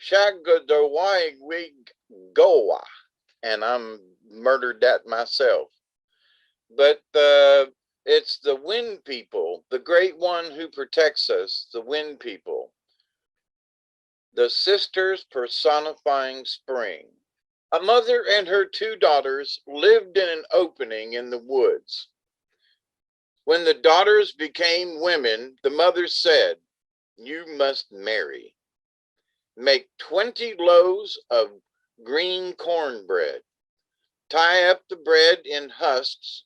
Shagodyoweg Gowa, and I'm murdered that myself. But it's the wind people, the great one who protects us, the wind people, the sisters personifying spring. A mother and her two daughters lived in an opening in the woods. When the daughters became women, the mother said, "You must marry. Make 20 loaves of green cornbread. Tie up the bread in husks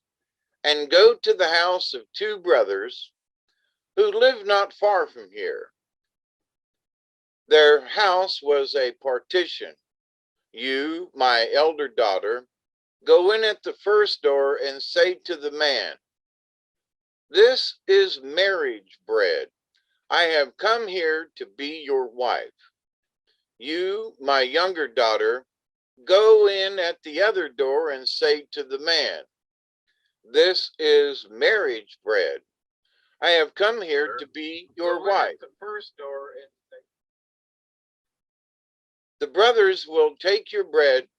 and go to the house of two brothers who live not far from here. Their house was a partition. You, my elder daughter, go in at the first door and say to the man, 'This is marriage bread. I have come here to be your wife.' You, my younger daughter, go in at the other door and say to the man, 'This is marriage bread. I have come here to be your wife.' The first door and the brothers will take your bread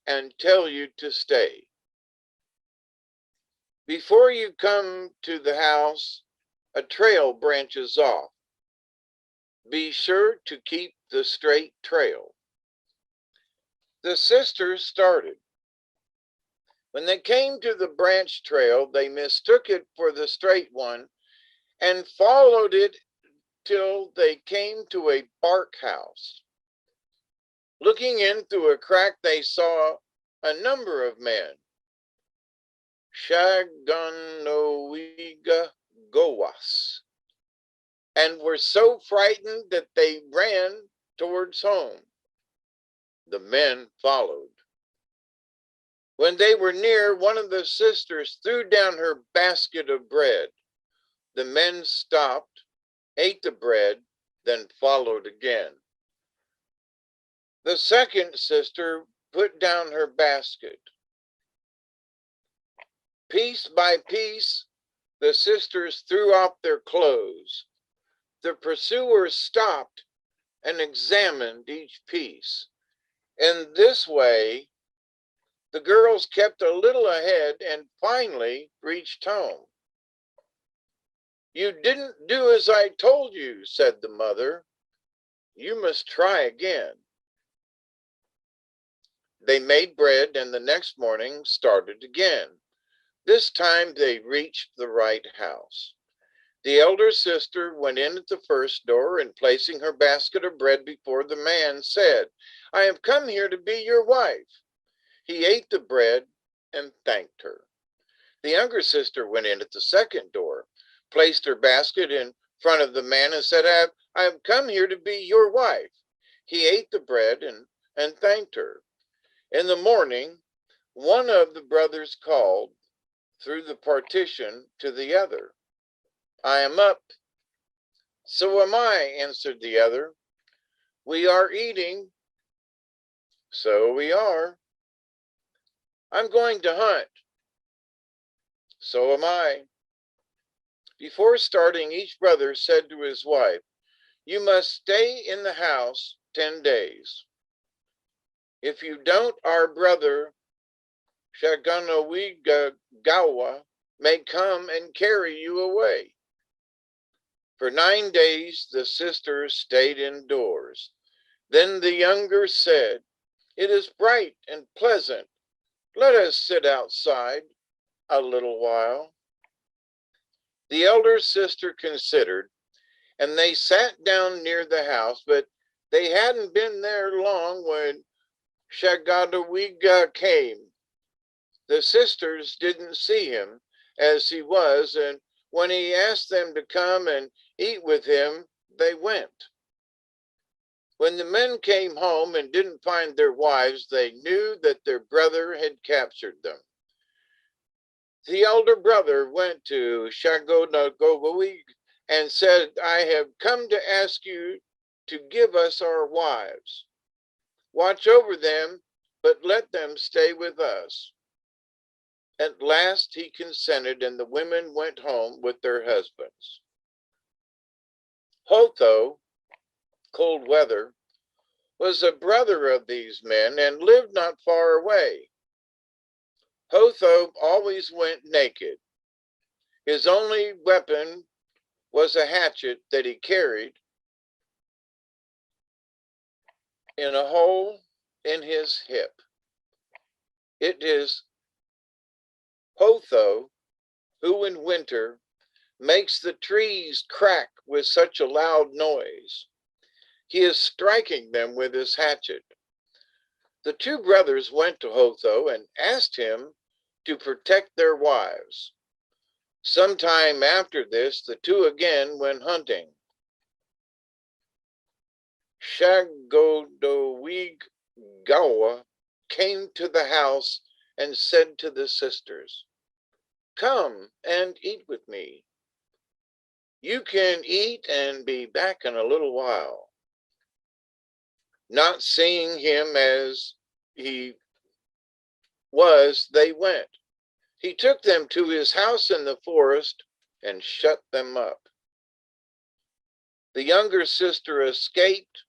and tell you to stay. Before you come to the house, a trail branches off. Be sure to keep the straight trail." The sisters started. When they came to the branch trail, they mistook it for the straight one and followed it till they came to a bark house. Looking in through a crack, they saw a number of men. Shagodyoweg Gowas, and were so frightened that they ran towards home. The men followed. When they were near, one of the sisters threw down her basket of bread. The men stopped, ate the bread, then followed again. The second sister put down her basket. Piece by piece, the sisters threw off their clothes. The pursuers stopped and examined each piece. In this way, the girls kept a little ahead and finally reached home. "You didn't do as I told you," said the mother. "You must try again." They made bread and the next morning started again. This time they reached the right house. The elder sister went in at the first door and, placing her basket of bread before the man, said, "I have come here to be your wife." He ate the bread and thanked her. The younger sister went in at the second door, placed her basket in front of the man and said, I have come here to be your wife." He ate the bread and thanked her. In the morning, one of the brothers called through the partition to the other, "I am up." "So am I," answered the other. "We are eating." "So we are." "I'm going to hunt." "So am I." Before starting, each brother said to his wife, "You must stay in the house 10 days. If you don't, our brother Shagodyoweg Gowa may come and carry you away." For 9 days the sisters stayed indoors. Then the younger said, "It is bright and pleasant. Let us sit outside a little while." The elder sister considered, and they sat down near the house, but they hadn't been there long when Shagodyoweg came. The sisters didn't see him as he was, and when he asked them to come and eat with him, they went. When the men came home and didn't find their wives, they knew that their brother had captured them. The elder brother went to Shagodyoweg and said, "I have come to ask you to give us our wives. Watch over them, but let them stay with us." At last he consented, and the women went home with their husbands. Hotho, cold weather, was a brother of these men and lived not far away. Hotho always went naked. His only weapon was a hatchet that he carried in a hole in his hip. It is Hotho who in winter makes the trees crack with such a loud noise. He is striking them with his hatchet. The two brothers went to Hotho and asked him to protect their wives. Some time after this, the two again went hunting. Shagodyoweg Gowa came to the house and said to the sisters, "Come and eat with me. You can eat and be back in a little while." Not seeing him as he was, they went. He took them to his house in the forest and shut them up. The younger sister escaped,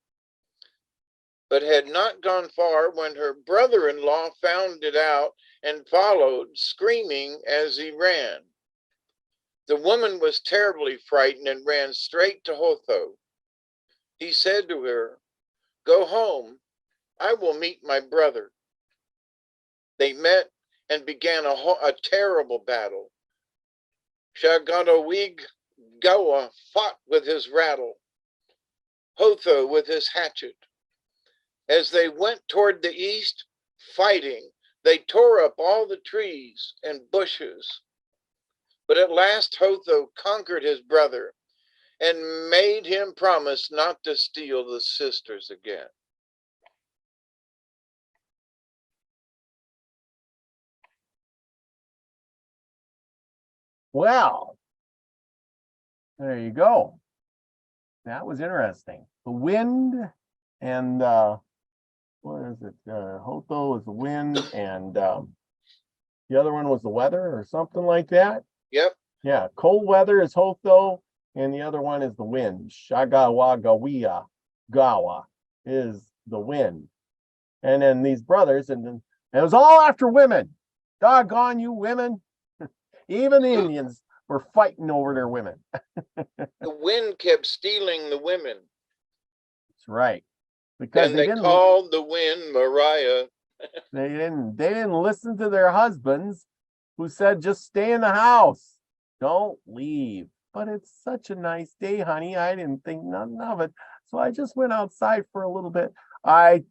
but had not gone far when her brother-in-law found it out and followed, screaming as he ran. The woman was terribly frightened and ran straight to Hotho. He said to her, "Go home, I will meet my brother." They met and began a terrible battle. Shagodyoweg Gowa fought with his rattle, Hotho with his hatchet. As they went toward the east, fighting, they tore up all the trees and bushes. But at last Hotho conquered his brother and made him promise not to steal the sisters again. Well, there you go. That was interesting. The wind and what is it? Hotho is the wind, and the other one was the weather or something like that. Yep. Yeah, cold weather is Hotho, and the other one is the wind. Shagodyoweg Gowa is the wind. And then these brothers, and it was all after women. Doggone you women. Even the Indians were fighting over their women. The wind kept stealing the women. That's right. Because and they called the wind Mariah. they didn't listen to their husbands who said, just stay in the house. Don't leave. But it's such a nice day, honey. I didn't think nothing of it. So I just went outside for a little bit. I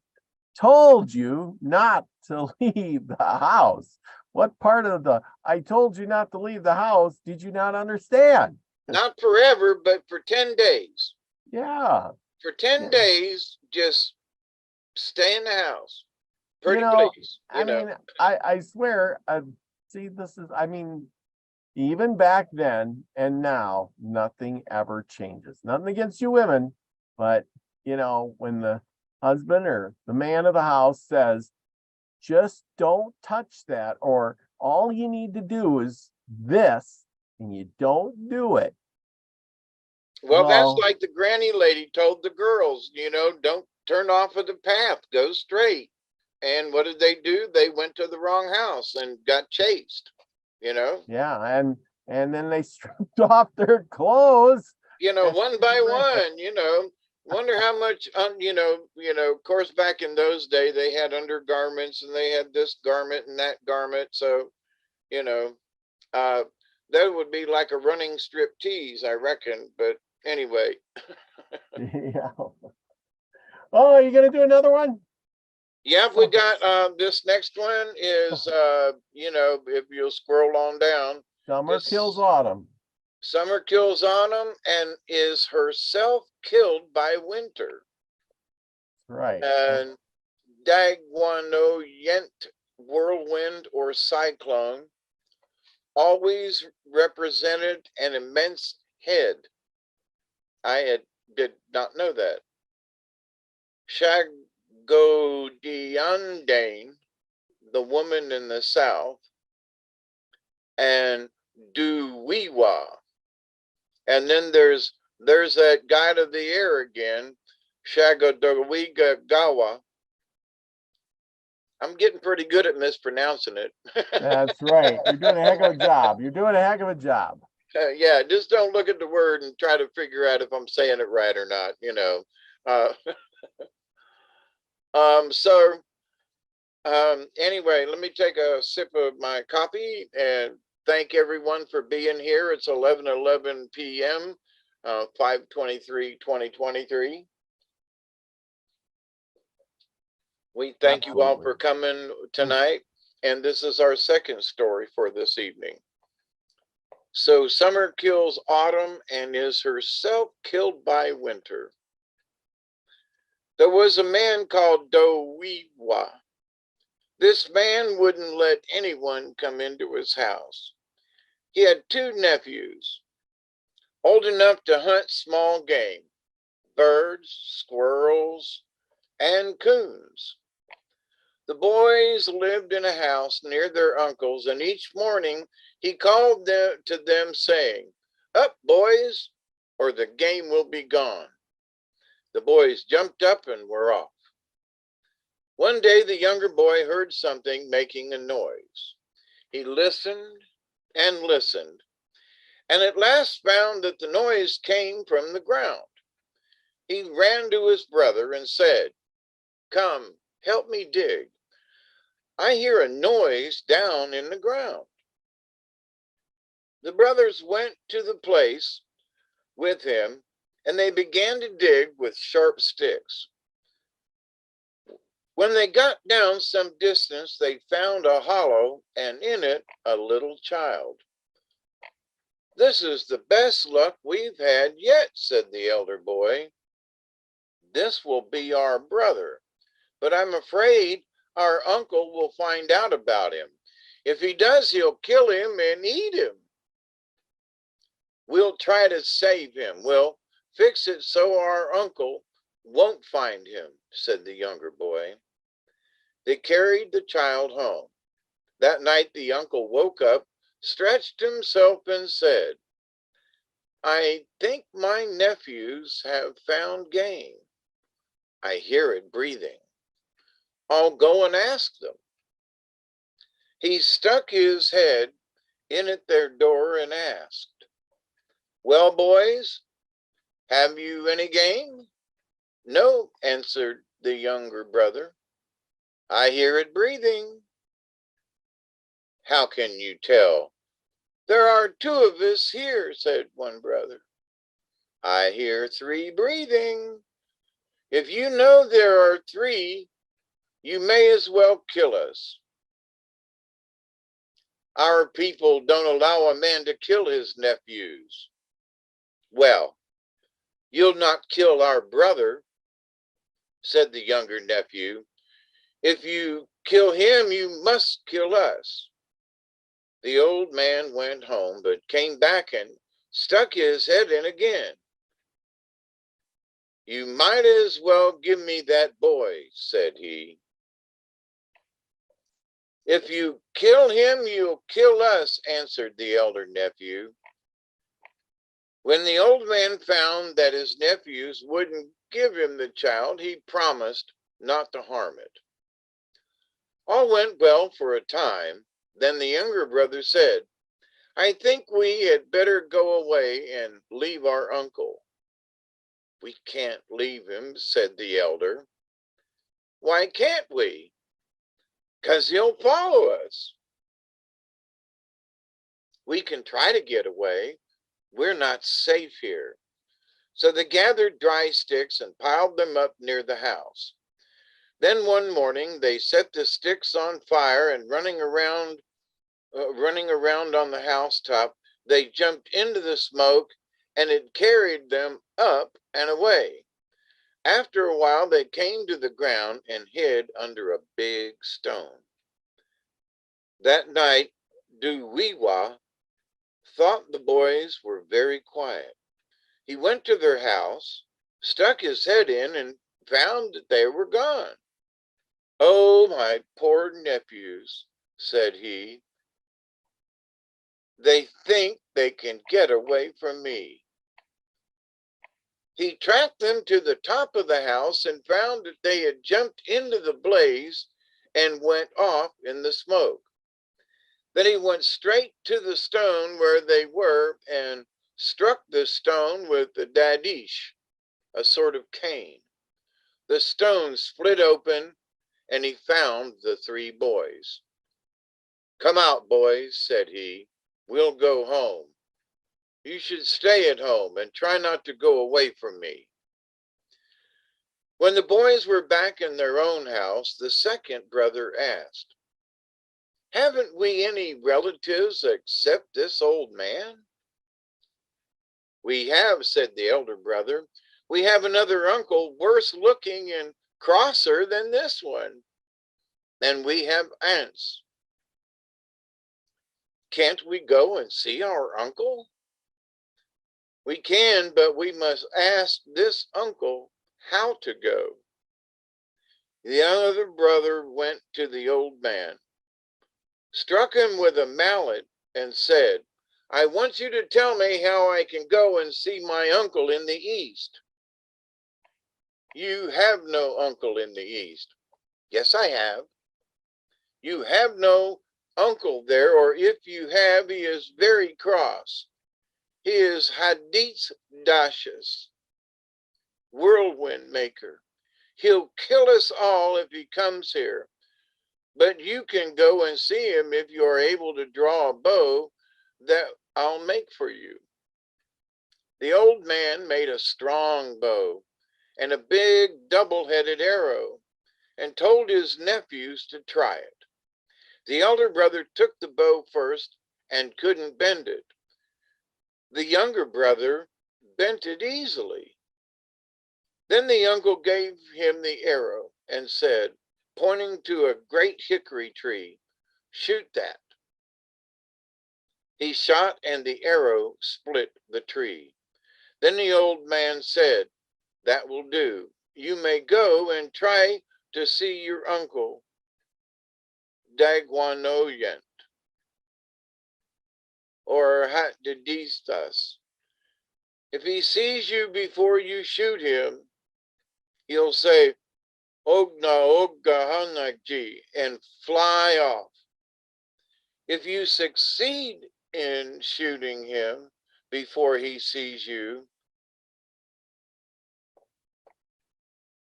told you not to leave the house. What part of the I told you not to leave the house did you not understand? Not forever, but for 10 days. Yeah. For 10 days, just stay in the house. Pretty please. I swear, see, this is, even back then and now, nothing ever changes. Nothing against you women, but, when the husband or the man of the house says, just don't touch that, or all you need to do is this, and you don't do it. Well, that's like the granny lady told the girls, don't turn off of the path, go straight. And what did they do? They went to the wrong house and got chased, Yeah, and then they stripped off their clothes. One by one, wonder how much, of course, back in those days, they had undergarments and they had this garment and that garment. So, that would be like a running strip tease, I reckon. But anyway. Yeah. Oh, are you going to do another one? Yeah, we got this next one is, if you'll scroll on down. Summer kills autumn. Summer kills autumn and is herself killed by winter. Right. And Dagwano Yent, whirlwind or cyclone, always represented an immense head. I did not know that. Shagodyoweg, the woman in the south, and Duwiwa. And then there's that guide of the air again, Shagodyoweg Gowa. I'm getting pretty good at mispronouncing it. That's right. You're doing a heck of a job. You're doing a heck of a job. Yeah, just don't look at the word and try to figure out if I'm saying it right or not, you know. Uh, so anyway, let me take a sip of my coffee and thank everyone for being here. It's 11:11 p.m., 5/23/2023. We thank you all for Absolutely. coming tonight, and this is our second story for this evening. So summer kills autumn and is herself killed by winter. There was a man called Dowiwa. This man wouldn't let anyone come into his house. He had two nephews, old enough to hunt small game, birds, squirrels, and coons. The boys lived in a house near their uncle's, and each morning he called to them, saying, "Up, boys, or the game will be gone." The boys jumped up and were off. One day the younger boy heard something making a noise. He listened and listened, and at last found that the noise came from the ground. He ran to his brother and said, "Come, help me dig. I hear a noise down in the ground." The brothers went to the place with him, and they began to dig with sharp sticks. When they got down some distance, they found a hollow, and in it a little child. "This is the best luck we've had yet," said the elder boy. "This will be our brother, but I'm afraid our uncle will find out about him. If he does, he'll kill him and eat him." "We'll try to save him. We'll fix it so our uncle won't find him," said the younger boy. They carried the child home. That night the uncle woke up, stretched himself, and said, "I think my nephews have found game. I hear it breathing. I'll go and ask them." He stuck his head in at their door and asked, "Well, boys, have you any game?" "No," answered the younger brother. "I hear it breathing." "How can you tell?" "There are two of us here," said one brother. "I hear three breathing." "If you know there are three, you may as well kill us." "Our people don't allow a man to kill his nephews." "Well, you'll not kill our brother," said the younger nephew. "If you kill him, you must kill us." The old man went home, but came back and stuck his head in again. "You might as well give me that boy," said he. "If you kill him, you'll kill us," answered the elder nephew. When the old man found that his nephews wouldn't give him the child, he promised not to harm it. All went well for a time. Then the younger brother said, "I think we had better go away and leave our uncle." "We can't leave him," said the elder. "Why can't we?" "'Cause he'll follow us." "We can try to get away. We're not safe here." So they gathered dry sticks and piled them up near the house. Then one morning they set the sticks on fire, and running around on the housetop, they jumped into the smoke, and it carried them up and away. After a while they came to the ground and hid under a big stone. That night Dowiwa thought the boys were very quiet. He went to their house, stuck his head in, and found that they were gone. "Oh, my poor nephews," said he. "They think they can get away from me." He tracked them to the top of the house and found that they had jumped into the blaze and went off in the smoke. Then he went straight to the stone where they were and struck the stone with the dadish, a sort of cane. The stone split open, and he found the three boys. "Come out, boys," said he. "We'll go home. You should stay at home and try not to go away from me." When the boys were back in their own house, the second brother asked, "Haven't we any relatives except this old man?" "We have," said the elder brother. "We have another uncle worse looking and crosser than this one. And we have aunts. Can't we go and see our uncle?" "We can, but we must ask this uncle how to go." The other brother went to the old man, struck him with a mallet, and said, "I want you to tell me how I can go and see my uncle in the East." "You have no uncle in the East." "Yes, I have." "You have no uncle there, or if you have, he is very cross. He is Hadith's Dashus, whirlwind maker. He'll kill us all if he comes here. But you can go and see him if you are able to draw a bow that I'll make for you." The old man made a strong bow and a big double-headed arrow and told his nephews to try it. The elder brother took the bow first and couldn't bend it. The younger brother bent it easily. Then the uncle gave him the arrow and said, pointing to a great hickory tree, "Shoot that." He shot, and the arrow split the tree. Then the old man said, "That will do. You may go and try to see your uncle, Dagwanoyent, or Hatdidistas. If he sees you before you shoot him, he'll say, 'Ogna Ogga Hanagji,' and fly off. If you succeed in shooting him before he sees you,"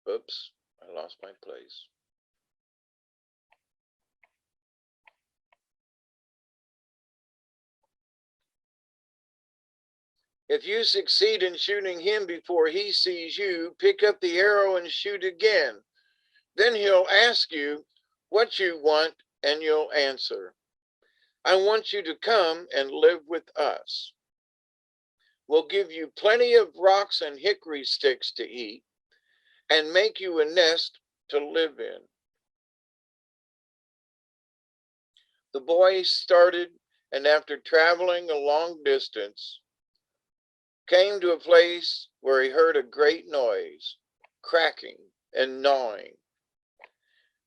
oops, I lost my place. "If you succeed in shooting him before he sees you, pick up the arrow and shoot again. Then he'll ask you what you want, and you'll answer, 'I want you to come and live with us. We'll give you plenty of rocks and hickory sticks to eat and make you a nest to live in.'" The boy started, and after traveling a long distance, came to a place where he heard a great noise, cracking and gnawing.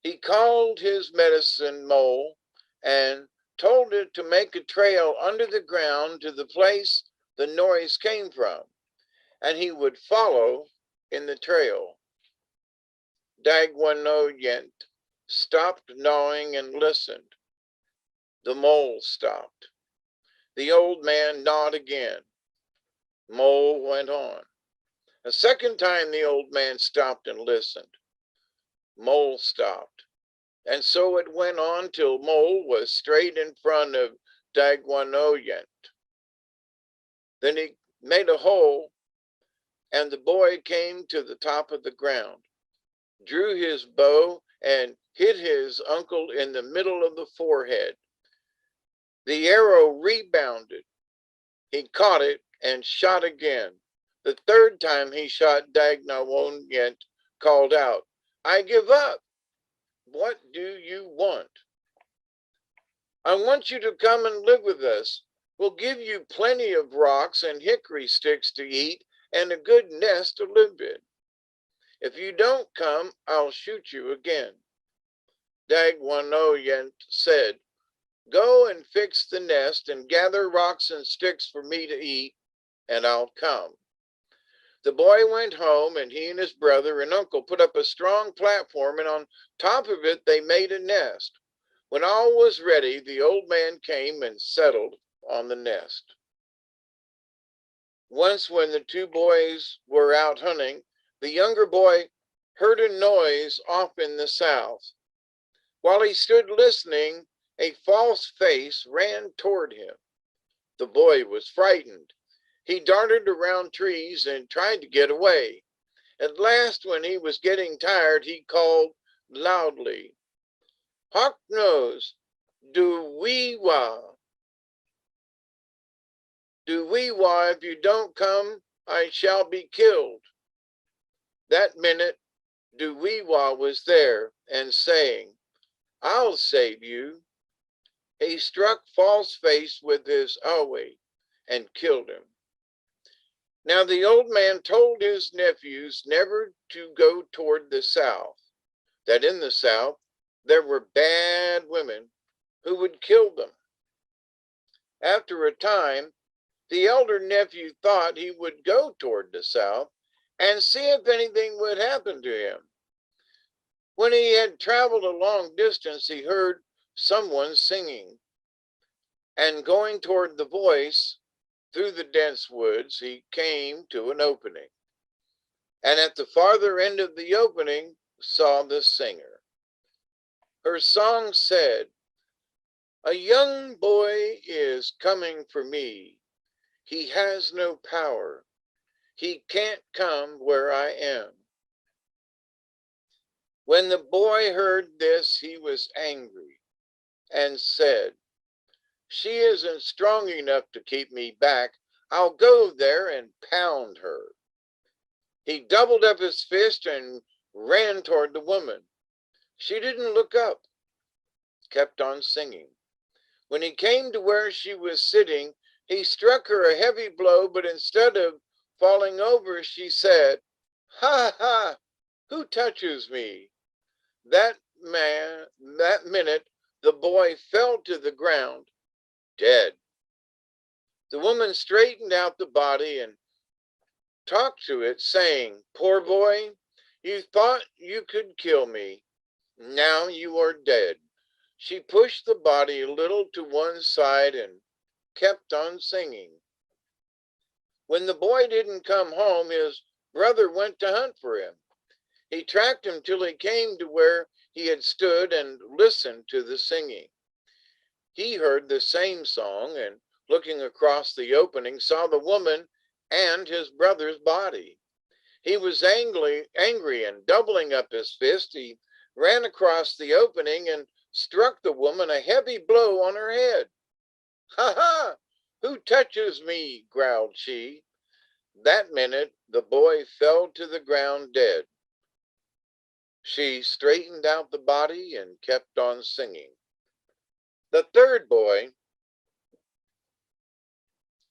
He called his medicine mole and told it to make a trail under the ground to the place the noise came from, and he would follow in the trail. Dagwanoyent stopped gnawing and listened. The mole stopped. The old man gnawed again. Mole went on. A second time the old man stopped and listened. Mole stopped. And so it went on till Mole was straight in front of Dagwanoyent. Then he made a hole, and the boy came to the top of the ground, drew his bow, and hit his uncle in the middle of the forehead. The arrow rebounded. He caught it and shot again. The third time he shot, Dagwanoyent called out, "I give up. What do you want?" "I want you to come and live with us. We'll give you plenty of rocks and hickory sticks to eat and a good nest to live in. If you don't come, I'll shoot you again." Dagwanoyent said, "Go and fix the nest and gather rocks and sticks for me to eat, and I'll come." The boy went home, and he and his brother and uncle put up a strong platform, and on top of it they made a nest. When all was ready, the old man came and settled on the nest. Once, when the two boys were out hunting, the younger boy heard a noise off in the south. While he stood listening, a false face ran toward him. The boy was frightened. He darted around trees and tried to get away. At last, when he was getting tired, he called loudly, "Hawk nose, do wee wah. Do wee wah, if you don't come, I shall be killed." That minute, do wee wah was there and saying, "I'll save you." He struck False Face with his awe and killed him. Now the old man told his nephews never to go toward the south, that in the south there were bad women who would kill them. After a time, the elder nephew thought he would go toward the south and see if anything would happen to him. When he had traveled a long distance, he heard someone singing, and going toward the voice, through the dense woods, he came to an opening, and at the farther end of the opening saw the singer. Her song said, "A young boy is coming for me. He has no power. He can't come where I am." When the boy heard this, he was angry and said, "She isn't strong enough to keep me back. I'll go there and pound her." He doubled up his fist and ran toward the woman. She didn't look up, kept on singing. When he came to where she was sitting, he struck her a heavy blow, but instead of falling over, she said, "Ha ha, who touches me?" That minute, the boy fell to the ground, dead. The woman straightened out the body and talked to it, saying, "Poor boy, you thought you could kill me. Now you are dead." She pushed the body a little to one side and kept on singing. When the boy didn't come home, his brother went to hunt for him. He tracked him till he came to where he had stood and listened to the singing. He heard the same song, and looking across the opening, saw the woman and his brother's body. He was angry, and doubling up his fist, he ran across the opening and struck the woman a heavy blow on her head. "Ha ha! Who touches me?" growled she. That minute, the boy fell to the ground dead. She straightened out the body and kept on singing. The third boy,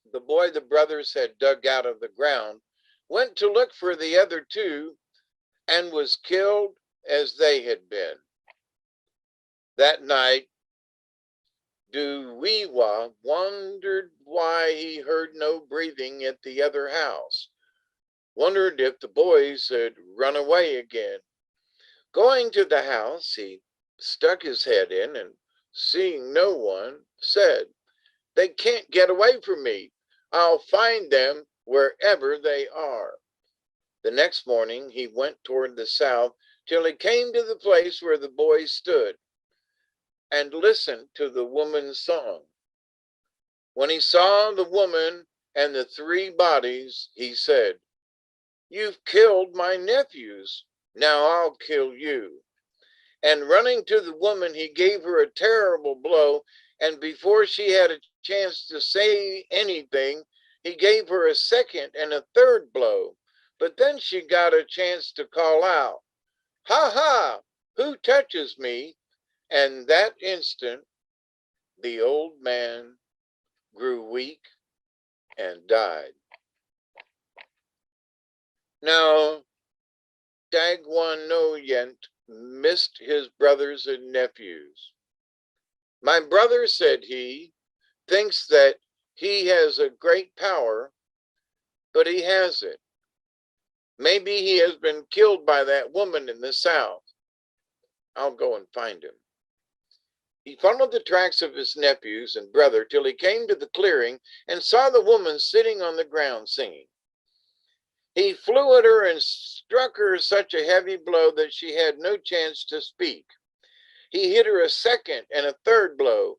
the boy the brothers had dug out of the ground, went to look for the other two and was killed as they had been. That night, Duwewa wondered why he heard no breathing at the other house, wondered if the boys had run away again. Going to the house, he stuck his head in and, seeing no one, said, "They can't get away from me. I'll find them wherever they are." The next morning he went toward the south till he came to the place where the boys stood and listened to the woman's song. When he saw the woman and the three bodies, he said, "You've killed my nephews. Now I'll kill you." And running to the woman, he gave her a terrible blow, and before she had a chance to say anything, he gave her a second and a third blow. But then she got a chance to call out, "Ha ha! Who touches me?" And that instant, the old man grew weak and died. Now, Dagwanoyent missed his brothers and nephews. "My brother," said he, "thinks that he has a great power, but he has it. Maybe he has been killed by that woman in the south. I'll go and find him. He followed the tracks of his nephews and brother till he came to the clearing and saw the woman sitting on the ground singing. He flew at her and struck her such a heavy blow that she had no chance to speak. He hit her a second and a third blow.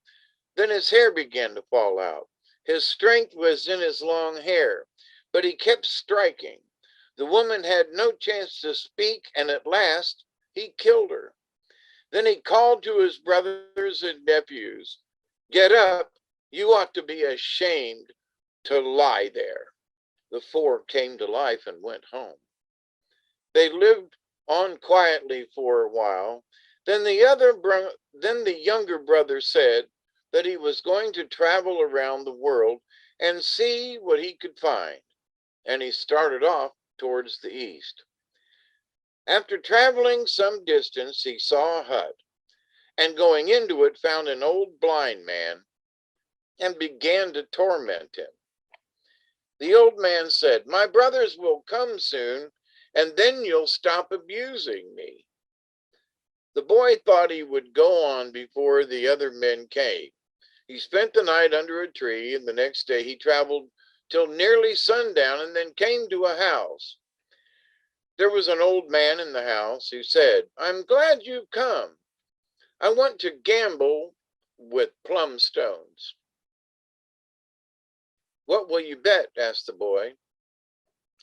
Then his hair began to fall out. His strength was in his long hair, but he kept striking. The woman had no chance to speak, and at last he killed her. Then he called to his brothers and nephews, "Get up, you ought to be ashamed to lie there." The four came to life and went home. They lived on quietly for a while. Then the younger brother said that he was going to travel around the world and see what he could find, and he started off towards the east. After traveling some distance, he saw a hut, and going into it found an old blind man and began to torment him. The old man said, "My brothers will come soon, and then you'll stop abusing me." The boy thought he would go on before the other men came. He spent the night under a tree, and the next day he traveled till nearly sundown and then came to a house. There was an old man in the house who said, "I'm glad you've come. I want to gamble with plum stones." "What will you bet?" asked the boy.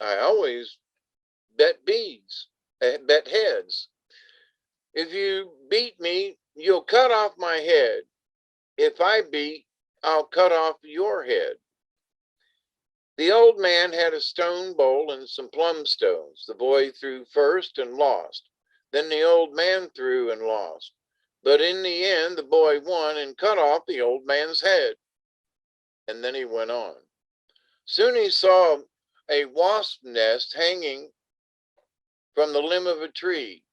"I always bet bet heads. If you beat me, you'll cut off my head. If I beat, I'll cut off your head." The old man had a stone bowl and some plum stones. The boy threw first and lost. Then the old man threw and lost. But in the end, the boy won and cut off the old man's head. And then he went on. Soon he saw a wasp nest hanging from the limb of a tree.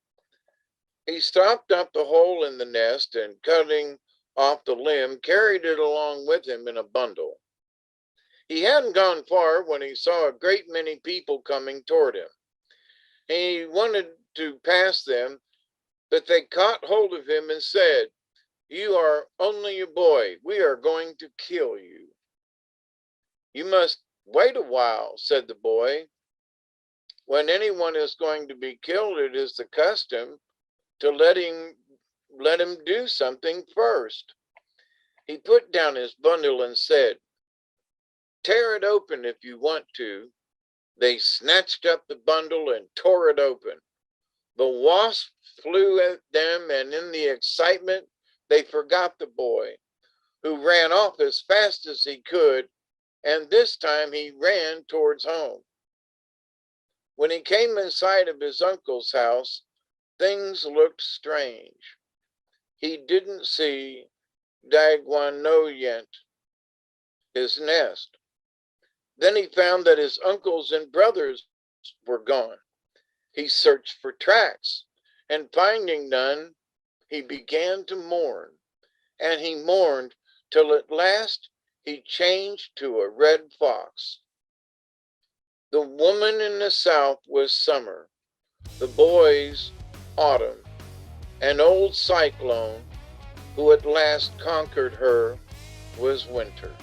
He stopped up the hole in the nest and, cutting off the limb, carried it along with him in a bundle. He hadn't gone far when he saw a great many people coming toward him. He wanted to pass them, but they caught hold of him and said, "You are only a boy. We are going to kill you." "You must wait a while," said the boy. "When anyone is going to be killed, it is the custom to let him do something first." He put down his bundle and said, "Tear it open if you want to." They snatched up the bundle and tore it open. The wasp flew at them, and in the excitement, they forgot the boy, who ran off as fast as he could, and this time he ran towards home. When he came in sight of his uncle's house, things looked strange. He didn't see Dagwanoyent, his nest. Then he found that his uncles and brothers were gone. He searched for tracks, and finding none, he began to mourn. And he mourned till at last he changed to a red fox. The woman in the south was summer, the boys autumn. An old cyclone, who at last conquered her, was winter.